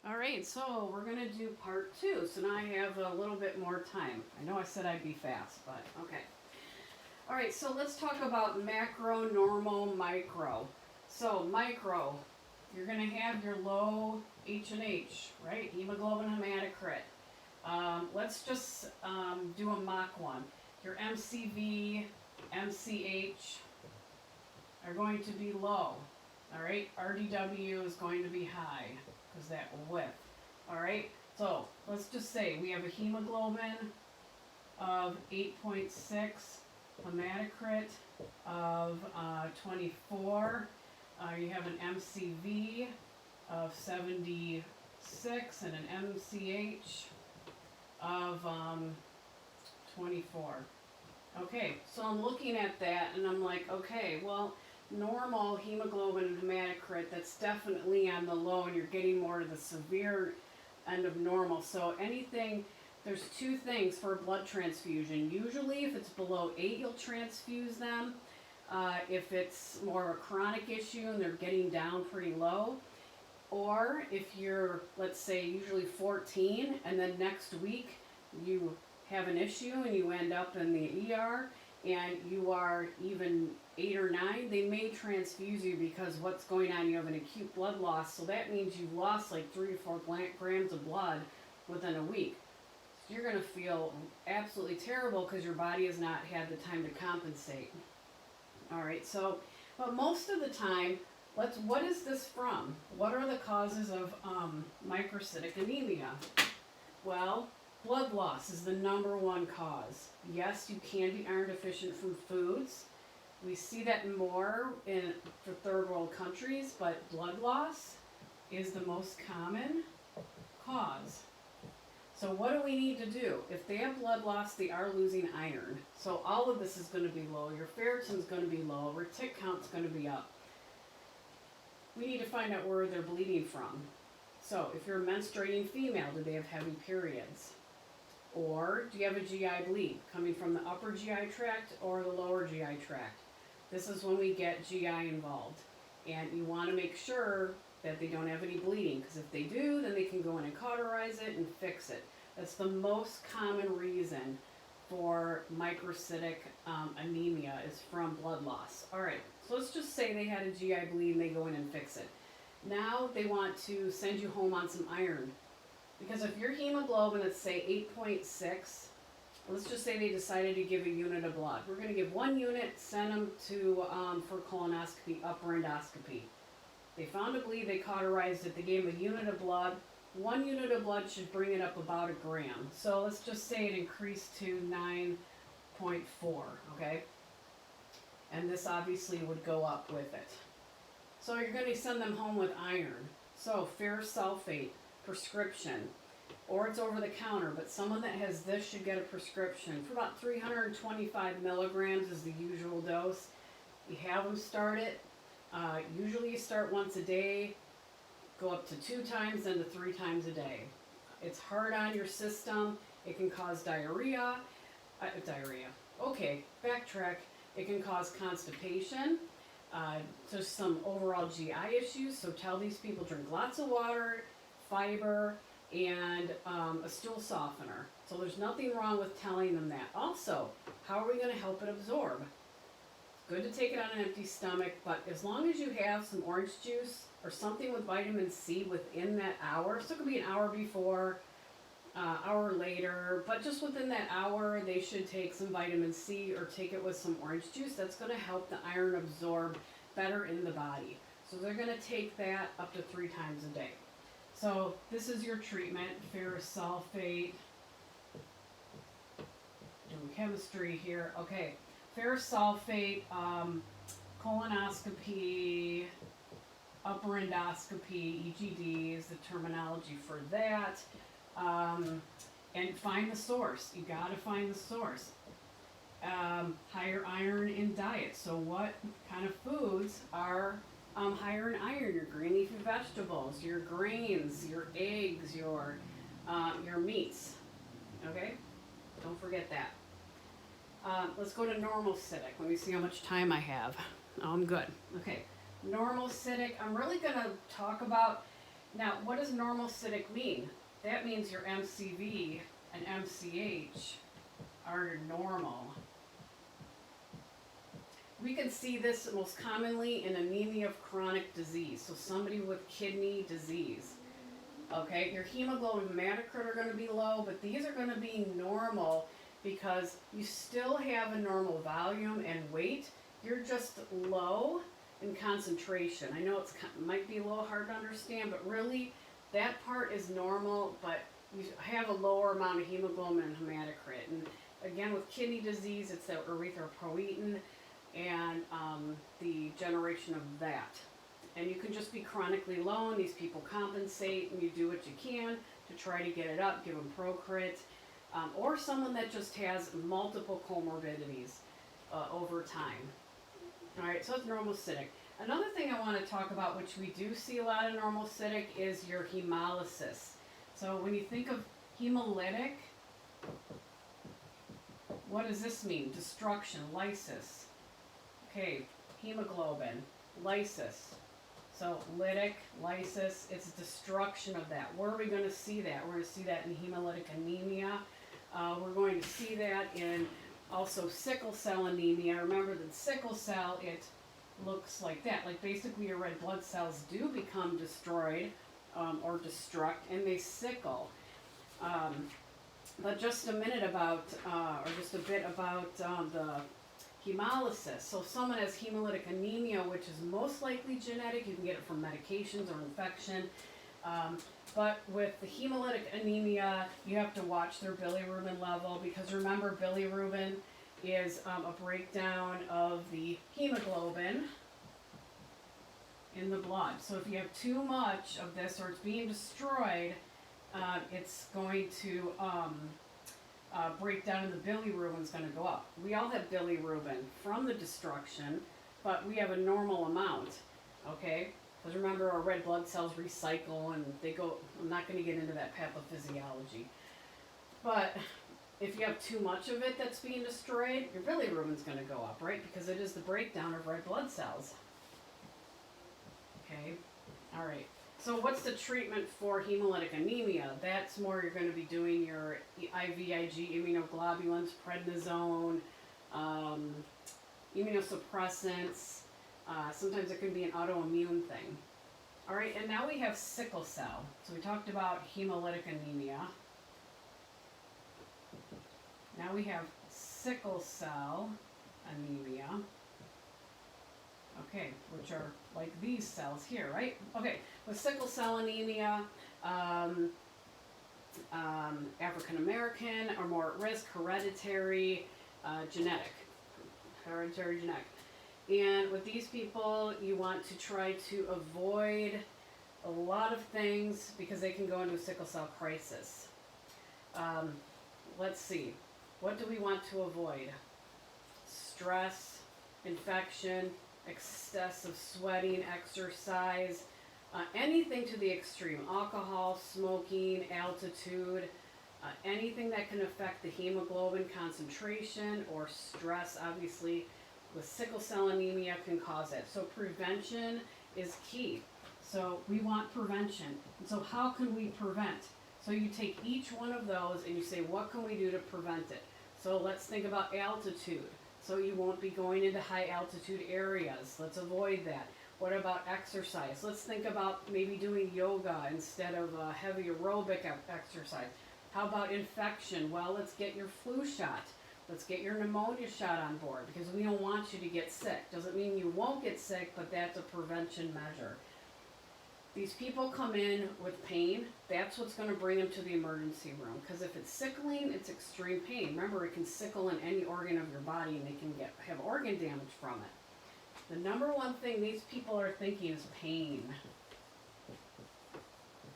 All right, so we're going to do part 2. So now I have a little bit more time. I know I said I'd be fast, but okay. All right, so let's talk about macro, normal, micro. So micro, you're going to have your low H&H, right? Hemoglobin hematocrit. Let's just do a mock one. Your MCV, MCH are going to be low. All right, RDW is going to be high because that will whip. All right, so let's just say we have a hemoglobin of 8.6, hematocrit of 24. You have an MCV of 76 and an MCH of 24. Okay, so I'm looking at that and I'm like, okay, well, normal hemoglobin and hematocrit, that's definitely on the low, and you're getting more to the severe end of normal. So anything, there's two things for a blood transfusion. Usually if it's below 8, you'll transfuse them. If it's more of a chronic issue and they're getting down pretty low, or if you're, let's say, usually 14, and then next week you have an issue and you end up in the ER and you are even 8 or 9, they may transfuse you because what's going on, you have an acute blood loss, so that means you've lost like 3 to 4 grams of blood within a week. You're going to feel absolutely terrible because your body has not had the time to compensate. All right, so, but most of the time, what is this from? What are the causes of microcytic anemia? Well, blood loss is the #1 cause. Yes, you can be iron deficient from foods. We see that more for third world countries, but blood loss is the most common cause. So what do we need to do? If they have blood loss, they are losing iron. So all of this is going to be low. Your ferritin's going to be low. Retic count's going to be up. We need to find out where they're bleeding from. So if you're a menstruating female, do they have heavy periods? Or do you have a GI bleed coming from the upper GI tract or the lower GI tract? This is when we get GI involved. And you want to make sure that they don't have any bleeding, because if they do, then they can go in and cauterize it and fix it. That's the most common reason for microcytic anemia is from blood loss. All right, so let's just say they had a GI bleed and they go in and fix it. Now they want to send you home on some iron. Because if your hemoglobin is, say, 8.6, let's just say they decided to give a unit of blood. We're going to give 1 unit, send them to for colonoscopy, upper endoscopy. They found a bleed, they cauterized it, they gave them a unit of blood. 1 unit of blood should bring it up about 1 gram. So let's just say it increased to 9.4, okay? And this obviously would go up with it. So you're going to send them home with iron. So ferrous sulfate, prescription, or it's over the counter, but someone that has this should get a prescription for about 325 milligrams is the usual dose. You have them start it. Usually you start once a day, go up to 2 times, then to 3 times a day. It's hard on your system. It can cause diarrhea. Okay, backtrack. It can cause constipation. So some overall GI issues. So tell these people drink lots of water, fiber, and a stool softener. So there's nothing wrong with telling them that. Also, how are we going to help it absorb? Good to take it on an empty stomach, but as long as you have some orange juice or something with vitamin C within that hour, so it could be an hour before, hour later, but just within that hour, they should take some vitamin C or take it with some orange juice. That's going to help the iron absorb better in the body. So they're going to take that up to 3 times a day. So this is your treatment, ferrous sulfate. Doing chemistry here. Okay. Ferrous sulfate, colonoscopy, upper endoscopy, EGD is the terminology for that. And find the source. You got to find the source. Higher iron in diet. So what kind of foods are higher in iron? Your green leafy vegetables, your grains, your eggs, your meats. Okay? Don't forget that. Let's go to normal cytic. Let me see how much time I have. Oh, I'm good. Okay. Normal cytic. I'm really going to talk about Now, what does normocytic mean? That means your MCV and MCH are normal. We can see this most commonly in anemia of chronic disease, so somebody with kidney disease. Okay, your hemoglobin hematocrit are going to be low, but these are going to be normal because you still have a normal volume and weight. You're just low in concentration. I know it might be a little hard to understand, but really that part is normal, but you have a lower amount of hemoglobin and hematocrit. And again, with kidney disease, it's that erythropoietin and the generation of that. And you can just be chronically low, and these people compensate, and you do what you can to try to get it up, give them Procrit, or someone that just has multiple comorbidities over time. All right, so it's normocytic. Another thing I want to talk about, which we do see a lot of normocytic, is your hemolysis. So when you think of hemolytic, what does this mean? Destruction, lysis. Okay, hemoglobin, lysis. So lytic, lysis, it's destruction of that. Where are we going to see that? We're going to see that in hemolytic anemia. We're going to see that in also sickle cell anemia. Remember that sickle cell, it looks like that. Like basically your red blood cells do become destroyed or destruct, and they sickle. But just a minute about, or just a bit about the hemolysis. So if someone has hemolytic anemia, which is most likely genetic, you can get it from medications or infection. But with the hemolytic anemia, you have to watch their bilirubin level, because remember, bilirubin is a breakdown of the hemoglobin in the blood. So if you have too much of this, or it's being destroyed, it's going to breakdown, and the bilirubin is going to go up. We all have bilirubin from the destruction, but we have a normal amount, okay? Because remember, our red blood cells recycle, and they go, I'm not going to get into that pathophysiology. But if you have too much of it that's being destroyed, your bilirubin is going to go up, right? Because it is the breakdown of red blood cells. Okay, all right. So what's the treatment for hemolytic anemia? That's more, you're going to be doing your IVIG immunoglobulins, prednisone, immunosuppressants. Sometimes it can be an autoimmune thing. All right, and now we have sickle cell. So we talked about hemolytic anemia. Now we have sickle cell anemia. Okay, which are like these cells here, right? Okay, with sickle cell anemia, African American are more at risk, hereditary genetic. And with these people, you want to try to avoid a lot of things because they can go into a sickle cell crisis. Let's see, what do we want to avoid? Stress, infection, excessive sweating, exercise, anything to the extreme, alcohol, smoking, altitude, anything that can affect the hemoglobin concentration, or stress, obviously, with sickle cell anemia can cause it. So prevention is key. So we want prevention. And so how can we prevent? So you take each one of those and you say, what can we do to prevent it? So let's think about altitude. So you won't be going into high altitude areas. Let's avoid that. What about exercise? Let's think about maybe doing yoga instead of heavy aerobic exercise. How about infection? Well, let's get your flu shot. Let's get your pneumonia shot on board, because we don't want you to get sick. Doesn't mean you won't get sick, but that's a prevention measure. These people come in with pain. That's what's going to bring them to the emergency room, because if it's sickling, it's extreme pain. Remember, it can sickle in any organ of your body, and they can have organ damage from it. The number one thing these people are thinking is pain.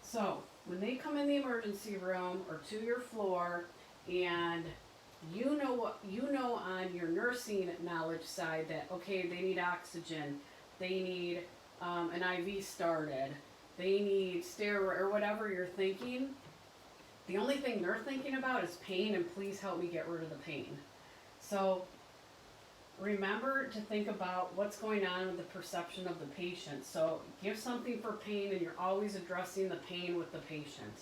So when they come in the emergency room or to your floor, and you know on your nursing knowledge side that, okay, they need oxygen, they need an IV started, they need steroid, or whatever you're thinking, the only thing they're thinking about is pain, and please help me get rid of the pain. So remember to think about what's going on with the perception of the patient. So give something for pain, and you're always addressing the pain with the patient.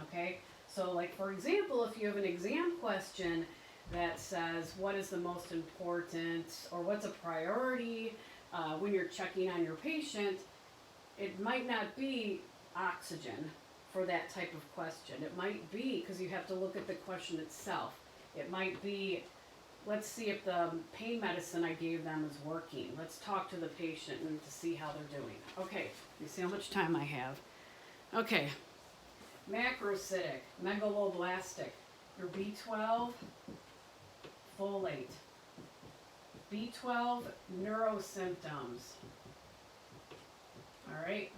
Okay? So like for example, if you have an exam question that says what is the most important or what's a priority when you're checking on your patient, it might not be oxygen for that type of question. It might be, because you have to look at the question itself. It might be, let's see if the pain medicine I gave them is working. Let's talk to the patient and to see how they're doing. Okay, you see how much time I have. Okay, macrocytic, megaloblastic, your B12, folate, B12 neurosymptoms. All right.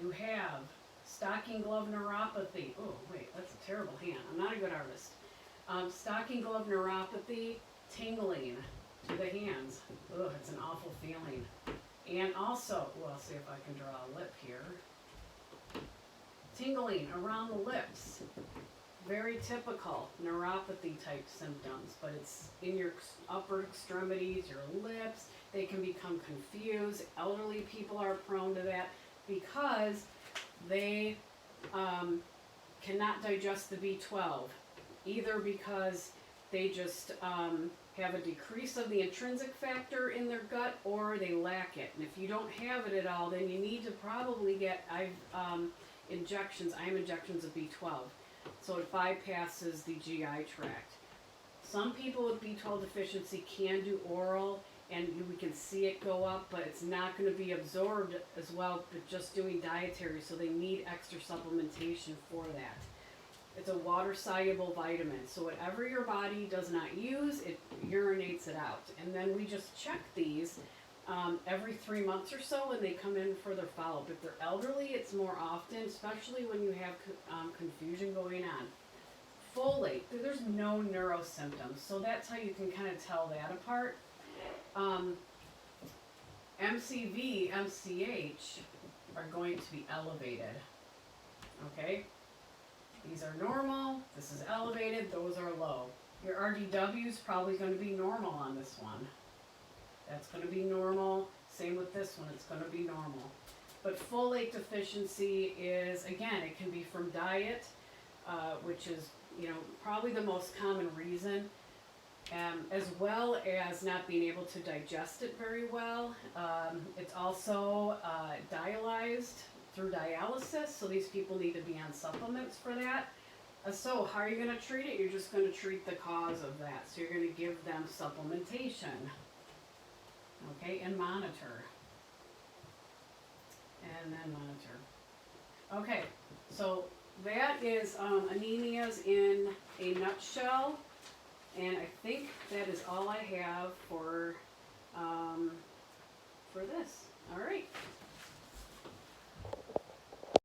You have stocking glove neuropathy. Oh, wait, that's a terrible hand. I'm not a good artist. Stocking glove neuropathy, tingling to the hands. Ugh, it's an awful feeling. And also, well, I'll see if I can draw a lip here. Tingling around the lips. Very typical neuropathy type symptoms, but it's in your upper extremities, your lips. They can become confused. Elderly people are prone to that because they cannot digest the B12, either because they just have a decrease of the intrinsic factor in their gut, or they lack it. And if you don't have it at all, then you need to probably get injections, IM injections of B12. So it bypasses the GI tract. Some people with B12 deficiency can do oral, and we can see it go up, but it's not going to be absorbed as well, but just doing dietary, so they need extra supplementation for that. It's a water-soluble vitamin, so whatever your body does not use, it urinates it out. And then we just check these every 3 months or so when they come in for their follow-up. If they're elderly, it's more often, especially when you have confusion going on. Folate, there's no neurosymptoms, so that's how you can kind of tell that apart. MCV, MCH are going to be elevated. Okay? These are normal, this is elevated, those are low. Your RDW is probably going to be normal on this one. That's going to be normal. Same with this one, it's going to be normal. But folate deficiency is, again, it can be from diet, which is, probably the most common reason, as well as not being able to digest it very well. It's also dialyzed through dialysis, so these people need to be on supplements for that. So how are you going to treat it? You're just going to treat the cause of that. So you're going to give them supplementation, okay, and monitor. And then monitor. Okay, so that is anemias in a nutshell. And I think that is all I have for